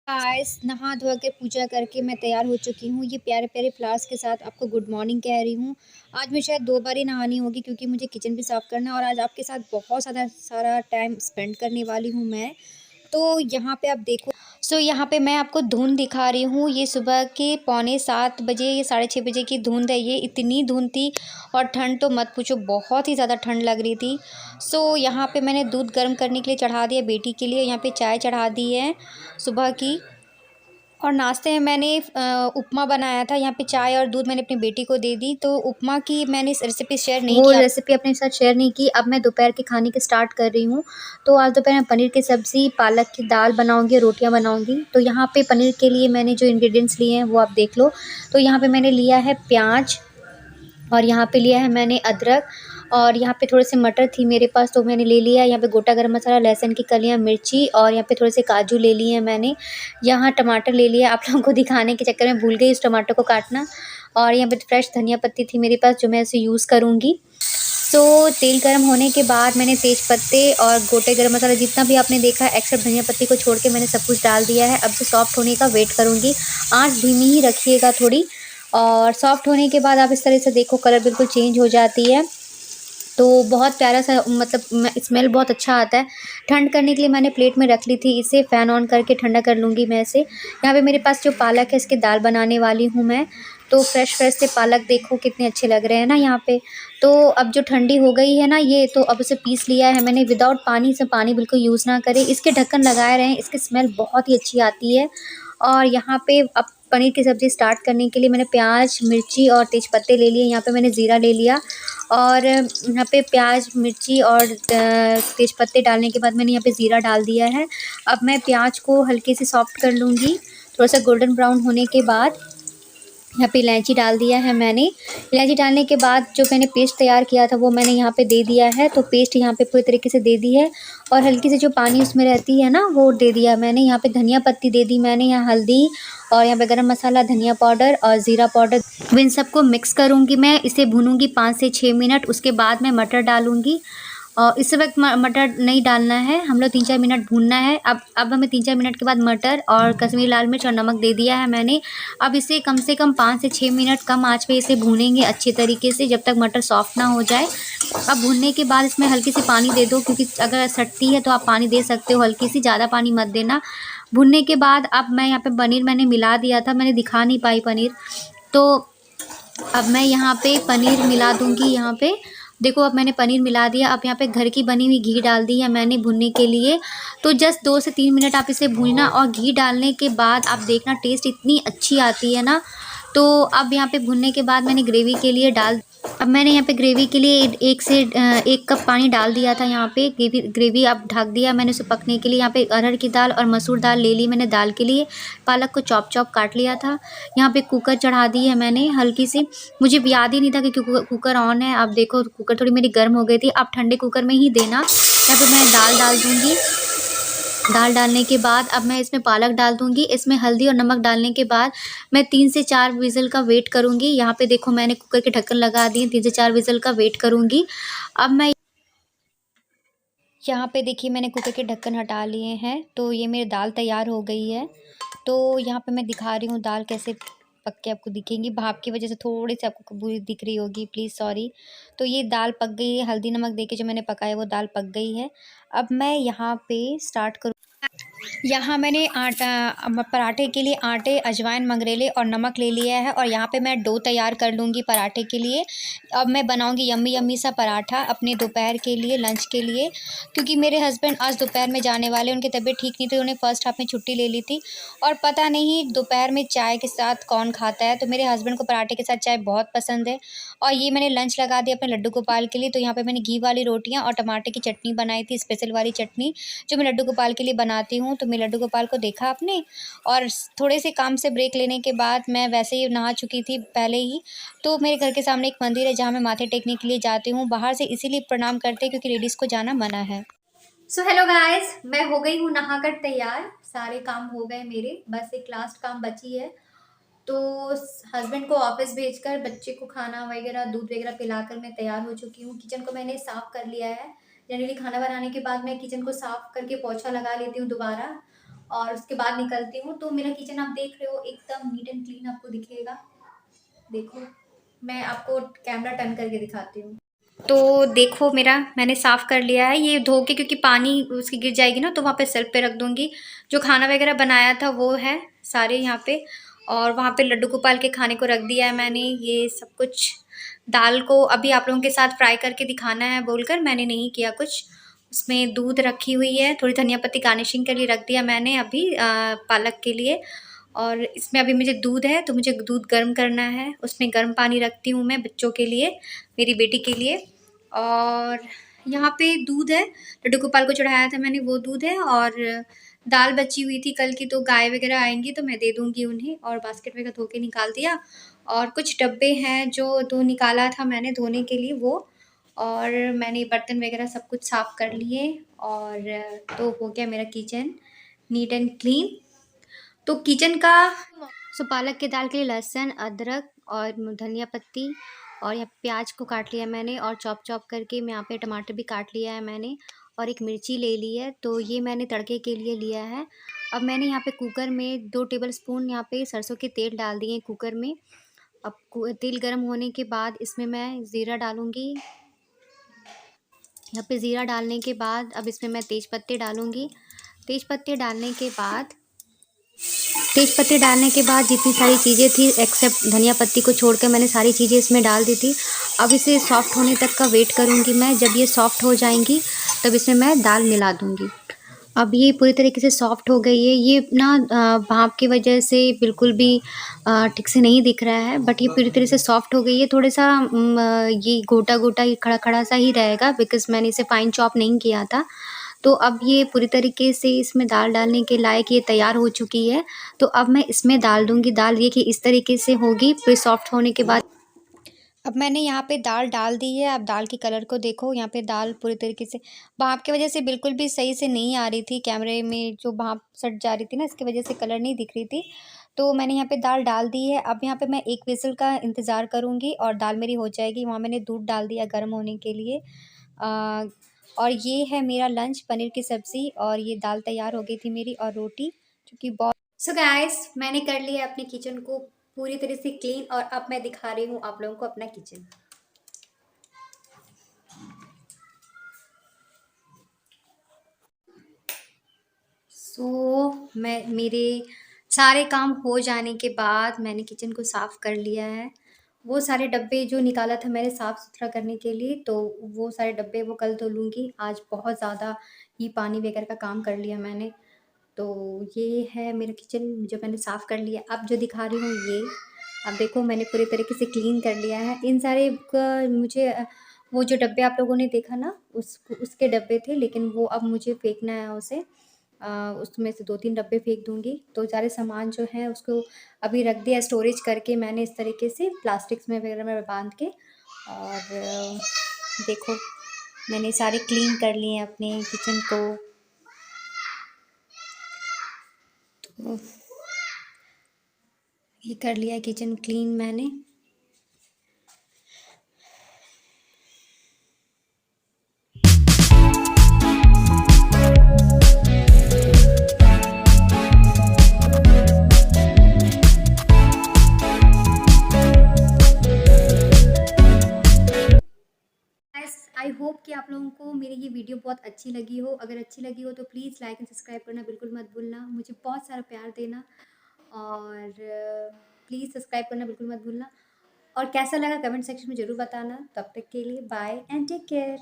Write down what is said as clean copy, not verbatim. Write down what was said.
Guys नहा धो के पूजा करके मैं तैयार हो चुकी हूँ। ये प्यारे प्यारे फ्लावर्स के साथ आपको गुड मॉर्निंग कह रही हूँ। आज मैं शायद 2 बार ही नहानी होगी क्योंकि मुझे किचन भी साफ़ करना है और आज आपके साथ बहुत ज़्यादा सारा टाइम स्पेंड करने वाली हूँ मैं। तो यहाँ पे आप देखो। यहाँ पे मैं आपको धुंध दिखा रही हूँ। ये सुबह के पौने 7 बजे या साढ़े 6 बजे की धुंध है। ये इतनी धुंध थी और ठंड तो मत पूछो, बहुत ही ज़्यादा ठंड लग रही थी। यहाँ पे मैंने दूध गर्म करने के लिए चढ़ा दिया बेटी के लिए। यहाँ पे चाय चढ़ा दी है सुबह की। और नाश्ते में मैंने उपमा बनाया था। यहाँ पे चाय और दूध मैंने अपनी बेटी को दे दी। तो उपमा की मैंने रेसिपी शेयर नहीं की, रेसिपी अपने साथ शेयर नहीं की। अब मैं दोपहर के खाने की स्टार्ट कर रही हूँ। तो आज दोपहर में पनीर की सब्ज़ी, पालक की दाल बनाऊँगी, रोटियाँ बनाऊँगी। तो यहाँ पे पनीर के लिए मैंने जो इंग्रेडिएंट्स लिए हैं वो आप देख लो। तो यहाँ पे मैंने लिया है प्याज और यहाँ पे लिया है मैंने अदरक और यहाँ पे थोड़े से मटर थी मेरे पास तो मैंने ले लिया। यहाँ पे गोटा गरम मसाला, लहसुन की कलियाँ, मिर्ची और यहाँ पे थोड़े से काजू ले लिए हैं मैंने। यहाँ टमाटर ले लिया, आप लोगों को दिखाने के चक्कर में भूल गई इस टमाटर को काटना। और यहाँ पे फ्रेश धनिया पत्ती थी मेरे पास जो मैं इसे यूज़ करूँगी। तेल गर्म होने के बाद मैंने तेज पत्ते और गोटे गरम मसाला जितना भी आपने देखा है एक्स्ट्रा धनिया पत्ती को छोड़ के मैंने सब कुछ डाल दिया है। अब से सॉफ्ट होने का वेट करूँगी। आँच धीमी ही रखिएगा थोड़ी। और सॉफ्ट होने के बाद आप इस तरह से देखो कलर बिल्कुल चेंज हो जाती है। तो बहुत प्यारा सा मतलब स्मेल बहुत अच्छा आता है। ठंड करने के लिए मैंने प्लेट में रख ली थी इसे, फ़ैन ऑन करके ठंडा कर लूँगी मैं इसे। यहाँ पे मेरे पास जो पालक है इसकी दाल बनाने वाली हूँ मैं। तो फ्रेश फ्रेश से पालक देखो कितने अच्छे लग रहे हैं ना यहाँ पे। तो अब जो ठंडी हो गई है ना ये, तो अब उसे पीस लिया है मैंने विदाउट पानी से। पानी बिल्कुल यूज़ ना करें, इसके ढक्कन लगाए रहें, इसकी स्मेल बहुत ही अच्छी आती है। और यहाँ पे अब पनीर की सब्ज़ी स्टार्ट करने के लिए मैंने प्याज, मिर्ची और तेज़पत्ते ले लिए। यहाँ पे मैंने ज़ीरा ले लिया और यहाँ पे प्याज, मिर्ची और तेज़पत्ते डालने के बाद मैंने यहाँ पे ज़ीरा डाल दिया है। अब मैं प्याज को हल्के से सॉफ्ट कर लूँगी। थोड़ा-सा गोल्डन ब्राउन होने के बाद यहाँ पे इलायची डाल दिया है मैंने। इलायची डालने के बाद जो मैंने पेस्ट तैयार किया था वो मैंने यहाँ पे दे दिया है। तो पेस्ट यहाँ पे पूरी तरीके से दे दी है और हल्की सी जो पानी उसमें रहती है ना वो दे दिया मैंने। यहाँ पे धनिया पत्ती दे दी मैंने, यहाँ हल्दी और यहाँ पे गरम मसाला, धनिया पाउडर और ज़ीरा पाउडर। अब इन सबको मिक्स करूँगी मैं, इसे भूनूँगी 5 से 6 मिनट। उसके बाद मैं मटर डालूँगी और इस वक्त मटर नहीं डालना है, हम लोग 3-4 मिनट भूनना है। अब हमें 3-4 मिनट के बाद मटर और कश्मीरी लाल मिर्च और नमक दे दिया है मैंने। अब इसे कम से कम 5 से 6 मिनट कम आँच पे इसे भूनेंगे अच्छे तरीके से जब तक मटर सॉफ्ट ना हो जाए। अब भूनने के बाद इसमें हल्की सी पानी दे दो क्योंकि अगर सटती है तो आप पानी दे सकते हो हल्की सी, ज़्यादा पानी मत देना। भूनने के बाद अब मैं यहाँ पे पनीर मैंने मिला दिया था, मैंने दिखा नहीं पाई पनीर। तो अब मैं यहाँ पे पनीर मिला दूँगी। यहाँ पे देखो अब मैंने पनीर मिला दिया। अब यहाँ पे घर की बनी हुई घी डाल दी है मैंने भुनने के लिए। तो जस्ट 2 से 3 मिनट आप इसे भूनना और घी डालने के बाद आप देखना टेस्ट इतनी अच्छी आती है ना। तो अब यहाँ पे भुनने के बाद मैंने ग्रेवी के लिए अब मैंने यहाँ पे ग्रेवी के लिए 1 कप पानी डाल दिया था। यहाँ पे ग्रेवी अब ढक दिया मैंने उसे पकने के लिए। यहाँ पे अरहर की दाल और मसूर दाल ले ली मैंने दाल के लिए। पालक को चॉप काट लिया था। यहाँ पे कुकर चढ़ा दी है मैंने हल्की सी। मुझे याद ही नहीं था कि कुकर ऑन है। अब देखो कुकर थोड़ी मेरी गर्म हो गई थी। अब ठंडे कुकर में ही देना। यहाँ पे मैं दाल डाल दूँगी। दाल डालने के बाद अब मैं इसमें पालक डाल दूँगी। इसमें हल्दी और नमक डालने के बाद मैं 3 से 4 विज़िल का वेट करूँगी। यहाँ पे देखो मैंने कुकर के ढक्कन लगा दिए, 3 से 4 विज़िल का वेट करूँगी। अब मैं यहाँ पे देखिए मैंने कुकर के ढक्कन हटा लिए हैं। तो ये मेरी दाल तैयार हो गई है। तो यहाँ पे मैं दिखा रही हूँ दाल कैसे पक के आपको दिखेंगी। भाप की वजह से थोड़ी सी आपको बुरी दिख रही होगी, प्लीज़ सॉरी। तो ये दाल पक गई है, हल्दी नमक दे के जो मैंने पकाया वो दाल पक गई है। अब मैं यहाँ पे स्टार्ट करूँ। यहाँ मैंने पराठे के लिए आटे, अजवाइन, मंगरेले और नमक ले लिया है और यहाँ पे मैं डो तैयार कर लूँगी पराठे के लिए। अब मैं बनाऊँगी यम्मी यम्मी सा पराठा अपने दोपहर के लिए, लंच के लिए। क्योंकि मेरे हस्बैंड आज दोपहर में जाने वाले, उनकी तबीयत ठीक नहीं थी, उन्हें फ़र्स्ट हाफ में छुट्टी ले ली थी। और पता नहीं दोपहर में चाय के साथ कौन खाता है, तो मेरे हस्बैंड को पराठे के साथ चाय बहुत पसंद है। और ये मैंने लंच लगा दिया अपने लड्डू गोपाल के लिए। तो यहाँ पे मैंने घी वाली रोटियाँ और टमाटर की चटनी बनाई थी, स्पेशल वाली चटनी जो मैं लड्डू गोपाल के लिए बनाती हूँ। तो मेरे लड्डू गोपाल को देखा आपने। और थोड़े से काम से ब्रेक लेने के बाद मैं वैसे ही नहा चुकी थी पहले ही। तो मेरे घर के सामने एक मंदिर है जहाँ मैं माथे टेकने के लिए जाती हूँ। बाहर से इसीलिए प्रणाम करते हैं क्योंकि लेडीज़ को जाना मना है। हेलो गाइस, मैं हो गई हूँ नहाकर तैयार। सारे काम हो गए मेरे, बस एक लास्ट काम बची है। तो हस्बैंड को ऑफिस भेजकर बच्चे को खाना वगैरह, दूध वगैरह पिलाकर मैं तैयार हो चुकी हूँ। किचन को मैंने साफ़ कर लिया है। जनरली खाना बनाने के बाद मैं किचन को साफ़ करके पोछा लगा लेती हूँ दोबारा। और उसके बाद निकलती हूँ। तो मेरा किचन आप देख रहे हो एकदम नीट एंड क्लीन आपको दिखेगा। देखो, मैं आपको कैमरा टर्न करके दिखाती हूँ। तो देखो मेरा मैंने साफ़ कर लिया है ये धो के, क्योंकि पानी उसकी गिर जाएगी ना, तो वहाँ पे सेल्फ पे रख दूँगी। जो खाना वगैरह बनाया था वो है सारे यहाँ पे, और वहाँ पे लड्डू गोपाल के खाने को रख दिया है मैंने। ये सब कुछ दाल को अभी आप लोगों के साथ फ्राई करके दिखाना है बोलकर मैंने नहीं किया कुछ। उसमें दूध रखी हुई है, थोड़ी धनिया पत्ती गार्निशिंग के लिए रख दिया मैंने अभी पालक के लिए। और इसमें अभी मुझे दूध है तो मुझे दूध गर्म करना है, उसमें गर्म पानी रखती हूँ मैं बच्चों के लिए, मेरी बेटी के लिए। और यहाँ पे दूध है, लड्डू गोपाल को चढ़ाया था मैंने वो दूध है। और दाल बची हुई थी कल की, तो गाय वगैरह आएँगी तो मैं दे दूँगी उन्हें। और बास्केट वगैरह धो के निकाल दिया, और कुछ डब्बे हैं जो धो निकाला था मैंने धोने के लिए वो। और मैंने बर्तन वगैरह सब कुछ साफ़ कर लिए, और तो हो गया मेरा किचन नीट एंड क्लीन। तो किचन का पालक की दाल के लिए लहसुन, अदरक और धनिया पत्ती और यहाँ प्याज को काट लिया मैंने, और चॉप चॉप करके मैं यहाँ पे टमाटर भी काट लिया है मैंने, और एक मिर्ची ले ली है। तो ये मैंने तड़के के लिए लिया है। अब मैंने यहाँ पे कुकर में 2 टेबलस्पून यहाँ पे सरसों के तेल डाल दिए कुकर में। अब तेल गर्म होने के बाद इसमें मैं ज़ीरा डालूँगी। यहाँ पे ज़ीरा डालने के बाद अब इसमें मैं तेज़पत्ते डालूँगी। तेज़पत्ते डालने के बाद जितनी सारी चीज़ें थी एक्सेप्ट धनिया पत्ती को छोड़कर मैंने सारी चीज़ें इसमें डाल दी थी। अब इसे सॉफ़्ट होने तक का वेट करूँगी मैं। जब ये सॉफ़्ट हो जाएंगी तब इसमें मैं दाल मिला दूँगी। अब ये पूरी तरीके से सॉफ़्ट हो गई है। ये ना भाप की वजह से बिल्कुल भी ठीक से नहीं दिख रहा है, बट ये पूरी तरह से सॉफ़्ट हो गई है। थोड़ा-सा ये गोटा-गोटा ये खड़ा-खड़ा सा ही रहेगा बिकॉज़ मैंने इसे फ़ाइन चॉप नहीं किया था। तो अब ये पूरी तरीके से इसमें दाल डालने के लायक ये तैयार हो चुकी है। तो अब मैं इसमें डाल दूँगी दाल। ये कि इस तरीके से होगी फिर सॉफ़्ट होने के बाद। अब मैंने यहाँ पे दाल डाल दी है। अब दाल के कलर को देखो, यहाँ पे दाल पूरी तरीके से भाप की वजह से बिल्कुल भी सही से नहीं आ रही थी, कैमरे में जो भाप सट जा रही थी ना इसकी वजह से कलर नहीं दिख रही थी। तो मैंने यहाँ पे दाल डाल दी है। अब यहाँ पे मैं 1 विज़िल का इंतज़ार करूँगी और दाल मेरी हो जाएगी। वहाँ मैंने दूध डाल दिया गर्म होने के लिए। और ये है मेरा लंच, पनीर की सब्ज़ी, और ये दाल तैयार हो गई थी मेरी, और रोटी जो कि बहुत। सो गाइस, मैंने कर लिया अपने किचन को पूरी तरह से क्लीन, और अब मैं दिखा रही हूँ आप लोगों को अपना किचन। मैं मेरे सारे काम हो जाने के बाद मैंने किचन को साफ़ कर लिया है। वो सारे डब्बे जो निकाला था मैंने साफ़-सुथरा करने के लिए, तो वो सारे डब्बे वो कल धो लूँगी। आज बहुत ज़्यादा ही पानी वगैरह का काम कर लिया मैंने। तो ये है मेरा किचन जो मैंने साफ़ कर लिया। अब जो दिखा रही हूँ ये, अब देखो मैंने पूरे तरीके से क्लीन कर लिया है। इन सारे का मुझे वो जो डब्बे आप लोगों ने देखा ना उसके डब्बे थे, लेकिन वो अब मुझे फेंकना है उसे। उसमें से 2-3 डब्बे फेंक दूँगी। तो सारे सामान जो है उसको अभी रख दिया स्टोरेज करके मैंने इस तरीके से प्लास्टिक्स में वगैरह में बाँध के। और देखो मैंने सारे क्लीन कर लिए हैं अपने किचन को। तो ये कर लिया है किचन क्लीन मैंने। गाइस, आई होप कि आप लोगों को मेरी ये वीडियो बहुत अच्छी लगी हो। अगर अच्छी लगी हो तो प्लीज़ लाइक एंड सब्सक्राइब करना बिल्कुल मत भूलना। मुझे बहुत सारा प्यार देना, और प्लीज़ सब्सक्राइब करना बिल्कुल मत भूलना। और कैसा लगा कमेंट सेक्शन में ज़रूर बताना। तब तक के लिए बाय एंड टेक केयर।